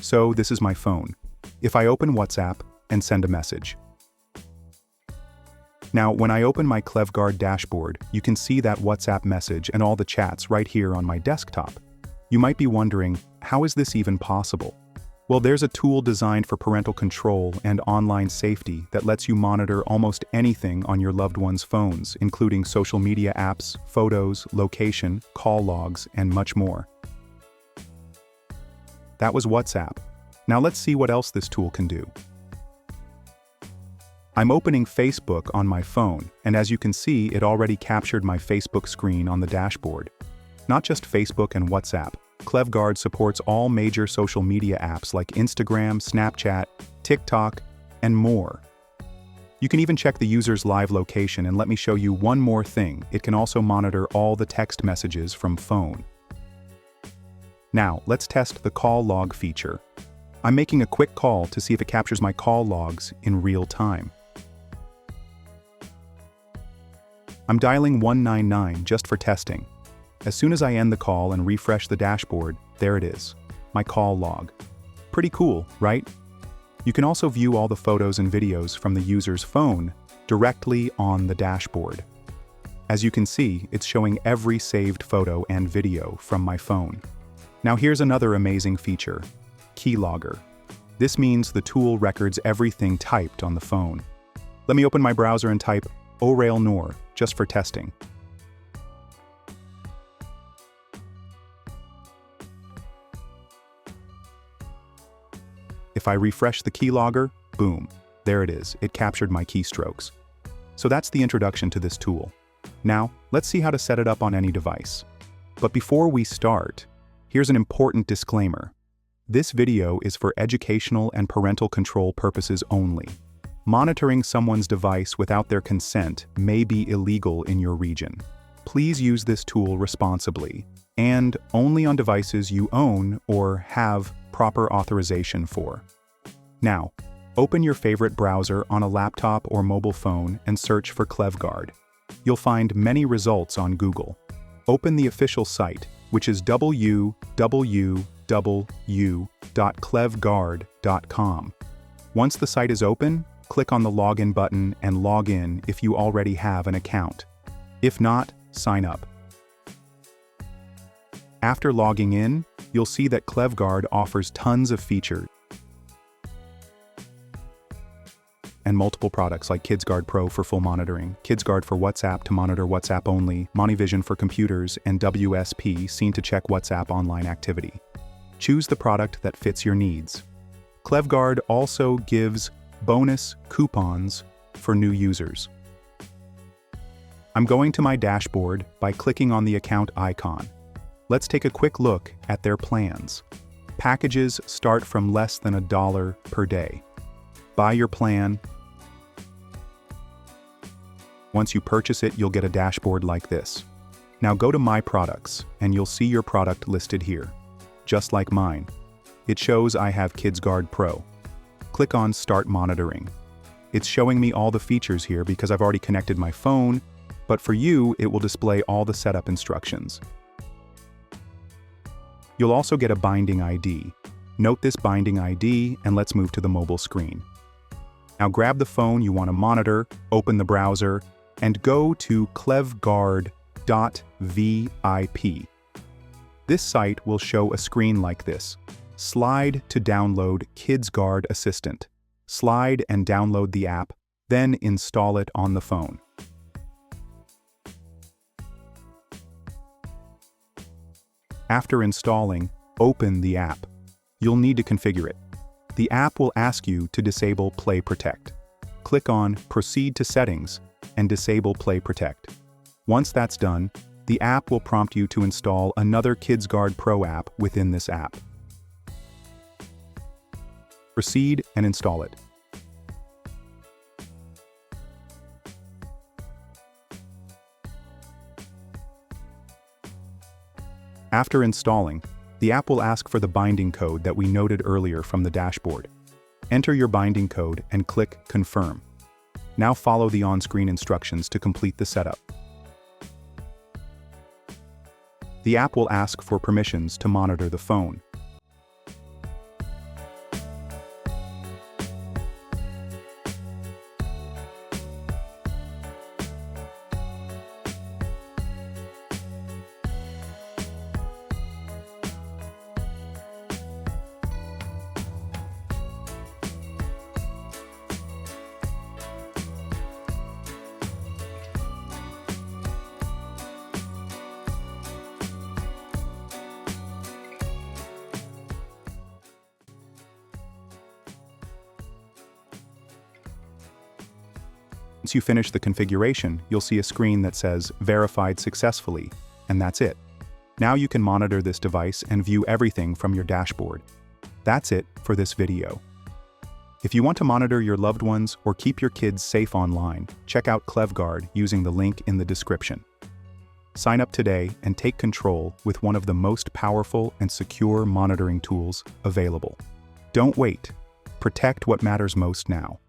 So this is my phone. If I open WhatsApp and send a message. Now, when I open my ClevGuard dashboard, you can see that WhatsApp message and all the chats right here on my desktop. You might be wondering, how is this even possible? Well, there's a tool designed for parental control and online safety that lets you monitor almost anything on your loved one's phones, including social media apps, photos, location, call logs, and much more. That was WhatsApp. Now let's see what else this tool can do. I'm opening Facebook on my phone, and as you can see, it already captured my Facebook screen on the dashboard. Not just Facebook and WhatsApp, ClevGuard supports all major social media apps like Instagram, Snapchat, TikTok, and more. You can even check the user's live location, and let me show you one more thing. It can also monitor all the text messages from phone. Now, let's test the call log feature. I'm making a quick call to see if it captures my call logs in real time. I'm dialing 199 just for testing. As soon as I end the call and refresh the dashboard, there it is, my call log. Pretty cool, right? You can also view all the photos and videos from the user's phone directly on the dashboard. As you can see, it's showing every saved photo and video from my phone. Now here's another amazing feature, Keylogger. This means the tool records everything typed on the phone. Let me open my browser and type Orail Noor just for testing. If I refresh the keylogger, boom, there it is. It captured my keystrokes. So that's the introduction to this tool. Now, let's see how to set it up on any device. But before we start, here's an important disclaimer. This video is for educational and parental control purposes only. Monitoring someone's device without their consent may be illegal in your region. Please use this tool responsibly, and only on devices you own or have proper authorization for. Now, open your favorite browser on a laptop or mobile phone and search for ClevGuard. You'll find many results on Google. Open the official site, which is www.clevguard.com. Once the site is open, click on the Login button and log in if you already have an account. If not, sign up. After logging in, you'll see that ClevGuard offers tons of features and multiple products like KidsGuard Pro for full monitoring, KidsGuard for WhatsApp to monitor WhatsApp only, MoniVision for computers, and WSP seen to check WhatsApp online activity. Choose the product that fits your needs. ClevGuard also gives bonus coupons for new users. I'm going to my dashboard by clicking on the account icon. Let's take a quick look at their plans. Packages start from less than $1 per day. Buy your plan. Once you purchase it, you'll get a dashboard like this. Now go to My Products, and you'll see your product listed here. Just like mine. It shows I have KidsGuard Pro. Click on Start Monitoring. It's showing me all the features here because I've already connected my phone, but for you, it will display all the setup instructions. You'll also get a binding ID. Note this binding ID, and let's move to the mobile screen. Now grab the phone you want to monitor, open the browser, and go to clevguard.vip. This site will show a screen like this. Slide to download KidsGuard Assistant. Slide and download the app, then install it on the phone. After installing, open the app. You'll need to configure it. The app will ask you to disable Play Protect. Click on Proceed to Settings and disable Play Protect. Once that's done, the app will prompt you to install another KidsGuard Pro app within this app. Proceed and install it. After installing, the app will ask for the binding code that we noted earlier from the dashboard. Enter your binding code and click Confirm. Now follow the on-screen instructions to complete the setup. The app will ask for permissions to monitor the phone. Once you finish the configuration, you'll see a screen that says Verified Successfully, and that's it. Now you can monitor this device and view everything from your dashboard. That's it for this video. If you want to monitor your loved ones or keep your kids safe online, check out ClevGuard using the link in the description. Sign up today and take control with one of the most powerful and secure monitoring tools available. Don't wait. Protect what matters most now.